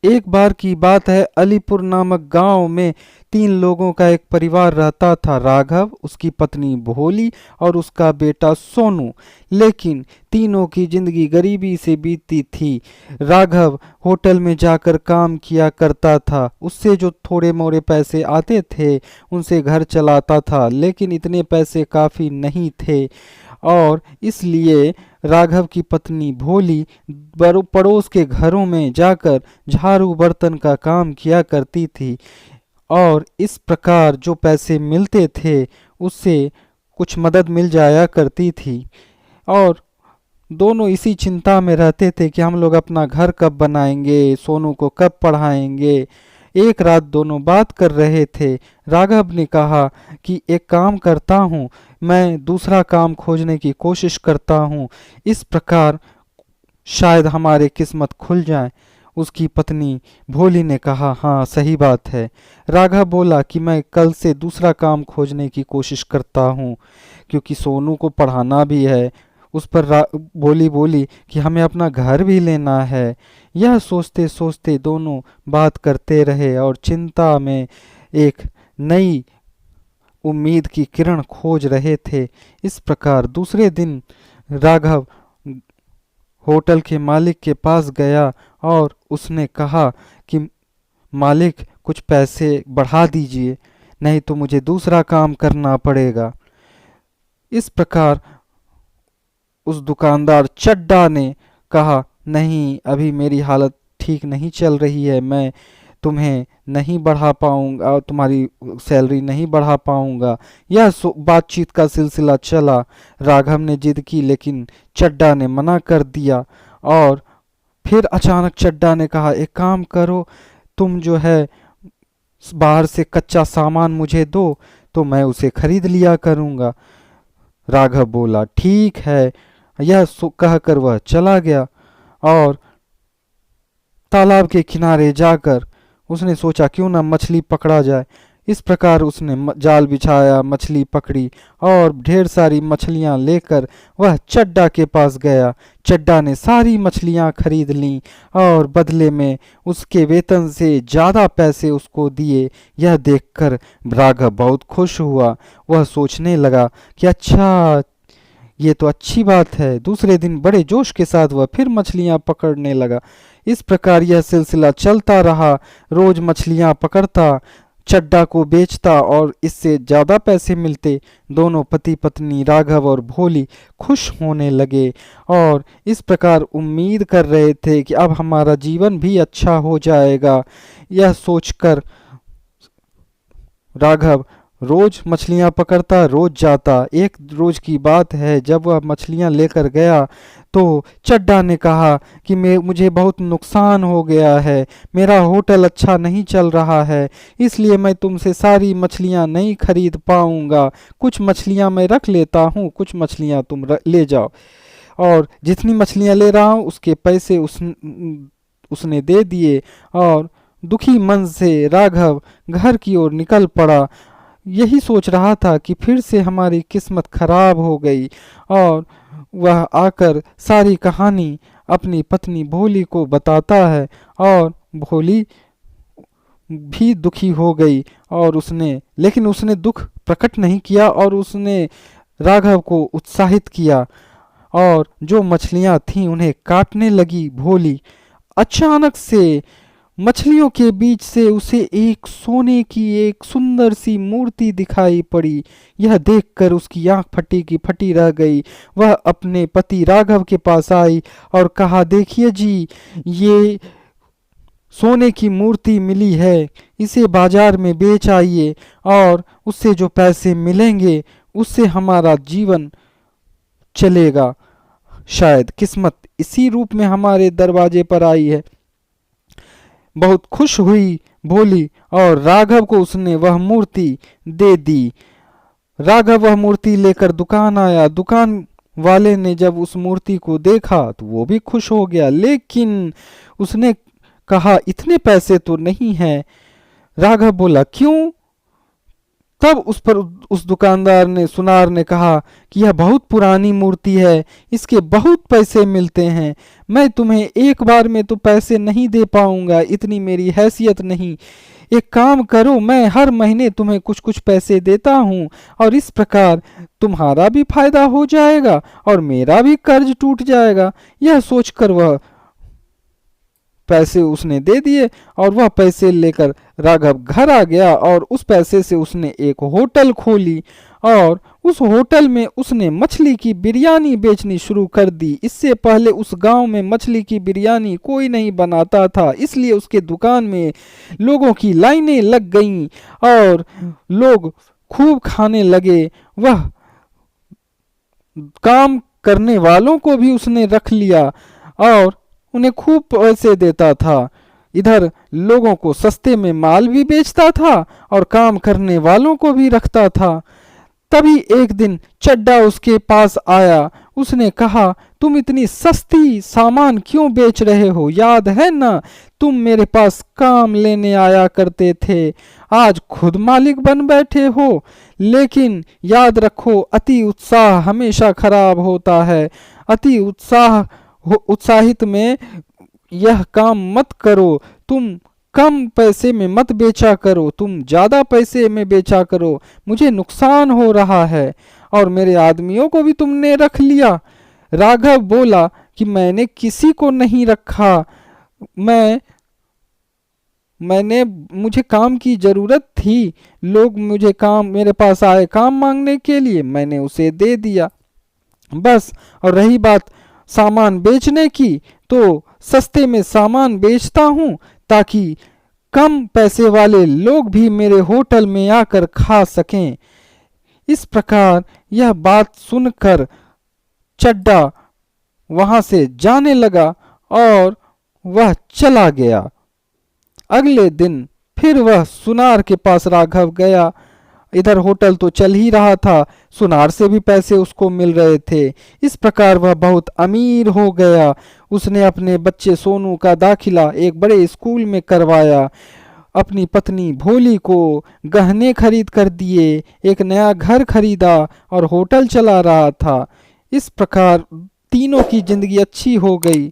एक बार की बात है, अलीपुर नामक गांव में तीन लोगों का एक परिवार रहता था। राघव, उसकी पत्नी भोली और उसका बेटा सोनू। लेकिन तीनों की जिंदगी गरीबी से बीतती थी। राघव होटल में जाकर काम किया करता था। उससे जो थोड़े मोड़े पैसे आते थे उनसे घर चलाता था, लेकिन इतने पैसे काफ़ी नहीं थे। और इसलिए राघव की पत्नी भोली पड़ोस के घरों में जाकर झाड़ू बर्तन का काम किया करती थी। और इस प्रकार जो पैसे मिलते थे उससे कुछ मदद मिल जाया करती थी। और दोनों इसी चिंता में रहते थे कि हम लोग अपना घर कब बनाएंगे, सोनू को कब पढ़ाएंगे। एक रात दोनों बात कर रहे थे। राघव ने कहा कि एक काम करता हूँ, मैं दूसरा काम खोजने की कोशिश करता हूँ, इस प्रकार शायद हमारे किस्मत खुल जाए। उसकी पत्नी भोली ने कहा, हाँ सही बात है। राघव बोला कि मैं कल से दूसरा काम खोजने की कोशिश करता हूँ, क्योंकि सोनू को पढ़ाना भी है। उस पर भोली बोली कि हमें अपना घर भी लेना है। यह सोचते सोचते दोनों बात करते रहे और चिंता में एक नई उम्मीद की किरण खोज रहे थे। इस प्रकार दूसरे दिन राघव होटल के मालिक के पास गया और उसने कहा कि मालिक, कुछ पैसे बढ़ा दीजिए, नहीं तो मुझे दूसरा काम करना पड़ेगा। इस प्रकार उस दुकानदार चड्डा ने कहा, नहीं, अभी मेरी हालत ठीक नहीं चल रही है, मैं तुम्हें नहीं बढ़ा पाऊंगा और तुम्हारी सैलरी नहीं बढ़ा पाऊंगा। यह बातचीत का सिलसिला चला। राघव ने जिद की, लेकिन चड्डा ने मना कर दिया। और फिर अचानक चड्डा ने कहा, एक काम करो, तुम जो है बाहर से कच्चा सामान मुझे दो तो मैं उसे खरीद लिया करूंगा। राघव बोला, ठीक है। यह कहकर वह चला गया और तालाब के किनारे जाकर उसने सोचा क्यों ना मछली पकड़ा जाए। इस प्रकार उसने जाल बिछाया, मछली पकड़ी और ढेर सारी मछलियां लेकर वह चड्डा के पास गया। चड्डा ने सारी मछलियां खरीद लीं और बदले में उसके वेतन से ज़्यादा पैसे उसको दिए। यह देखकर राघव बहुत खुश हुआ। वह सोचने लगा कि अच्छा, ये तो अच्छी बात है। दूसरे दिन बड़े जोश के साथ वह फिर मछलियां पकड़ने लगा। इस प्रकार यह सिलसिला चलता रहा। रोज मछलियां पकड़ता, चड्डा को बेचता और इससे ज़्यादा पैसे मिलते। दोनों पति पत्नी राघव और भोली खुश होने लगे और इस प्रकार उम्मीद कर रहे थे कि अब हमारा जीवन भी अच्छा हो जाएगा। यह सोचकर राघव रोज मछलियां पकड़ता, रोज जाता। एक रोज की बात है, जब वह मछलियां लेकर गया तो चड्डा ने कहा कि मुझे बहुत नुकसान हो गया है, मेरा होटल अच्छा नहीं चल रहा है, इसलिए मैं तुमसे सारी मछलियां नहीं खरीद पाऊंगा। कुछ मछलियां मैं रख लेता हूँ, कुछ मछलियां तुम ले जाओ। और जितनी मछलियां ले रहा हूँ उसके पैसे उसने दे दिए और दुखी मन से राघव घर की ओर निकल पड़ा। यही सोच रहा था कि फिर से हमारी किस्मत खराब हो गई। और वह आकर सारी कहानी अपनी पत्नी भोली को बताता है और भोली भी दुखी हो गई। और लेकिन उसने दुख प्रकट नहीं किया और उसने राघव को उत्साहित किया और जो मछलियां थीं उन्हें काटने लगी भोली। अचानक से मछलियों के बीच से उसे एक सोने की एक सुंदर सी मूर्ति दिखाई पड़ी। यह देखकर उसकी आंख फटी की फटी रह गई। वह अपने पति राघव के पास आई और कहा, देखिए जी, ये सोने की मूर्ति मिली है, इसे बाजार में बेच आइए और उससे जो पैसे मिलेंगे उससे हमारा जीवन चलेगा। शायद किस्मत इसी रूप में हमारे दरवाजे पर आई है। बहुत खुश हुई भोली और राघव को उसने वह मूर्ति दे दी। राघव वह मूर्ति लेकर दुकान आया। दुकान वाले ने जब उस मूर्ति को देखा तो वो भी खुश हो गया, लेकिन उसने कहा, इतने पैसे तो नहीं हैं। राघव बोला, क्यों? तब उस दुकानदार ने सुनार ने कहा कि यह बहुत पुरानी मूर्ति है, इसके बहुत पैसे मिलते हैं, मैं तुम्हें एक बार में तो पैसे नहीं दे पाऊंगा, इतनी मेरी हैसियत नहीं। एक काम करो, मैं हर महीने तुम्हें कुछ कुछ पैसे देता हूँ और इस प्रकार तुम्हारा भी फायदा हो जाएगा और मेरा भी कर्ज टूट जाएगा। यह सोचकर वह पैसे उसने दे दिए और वह पैसे लेकर राघव घर आ गया और उस पैसे से उसने एक होटल खोली और उस होटल में उसने मछली की बिरयानी बेचनी शुरू कर दी। इससे पहले उस गांव में मछली की बिरयानी कोई नहीं बनाता था, इसलिए उसके दुकान में लोगों की लाइनें लग गईं और लोग खूब खाने लगे। वह काम करने वालों को भी उसने रख लिया और उन्हें खूब पैसे देता था। इधर लोगों को सस्ते में माल भी बेचता था और काम करने वालों को भी रखता था। तभी एक दिन चड्डा उसके पास आया। उसने कहा, तुम इतनी सस्ती सामान क्यों बेच रहे हो? याद है ना, तुम मेरे पास काम लेने आया करते थे, आज खुद मालिक बन बैठे हो। लेकिन याद रखो, अति उत्साह हमेशा खराब होता है। अति उत्साहित में यह काम मत करो। तुम कम पैसे में मत बेचा करो, तुम ज्यादा पैसे में बेचा करो, मुझे नुकसान हो रहा है और मेरे आदमियों को भी तुमने रख लिया। राघव बोला कि मैंने किसी को नहीं रखा, मुझे काम की जरूरत थी, लोग मेरे पास आए काम मांगने के लिए, मैंने उसे दे दिया बस। और रही बात सामान बेचने की, तो सस्ते में सामान बेचता हूँ ताकि कम पैसे वाले लोग भी मेरे होटल में आकर खा सकें। इस प्रकार यह बात सुनकर चड्डा वहां से जाने लगा और वह चला गया। अगले दिन फिर वह सुनार के पास राघव गया। इधर होटल तो चल ही रहा था, सुनार से भी पैसे उसको मिल रहे थे। इस प्रकार वह बहुत अमीर हो गया। उसने अपने बच्चे सोनू का दाखिला एक बड़े स्कूल में करवाया, अपनी पत्नी भोली को गहने खरीद कर दिए, एक नया घर खरीदा और होटल चला रहा था। इस प्रकार तीनों की जिंदगी अच्छी हो गई।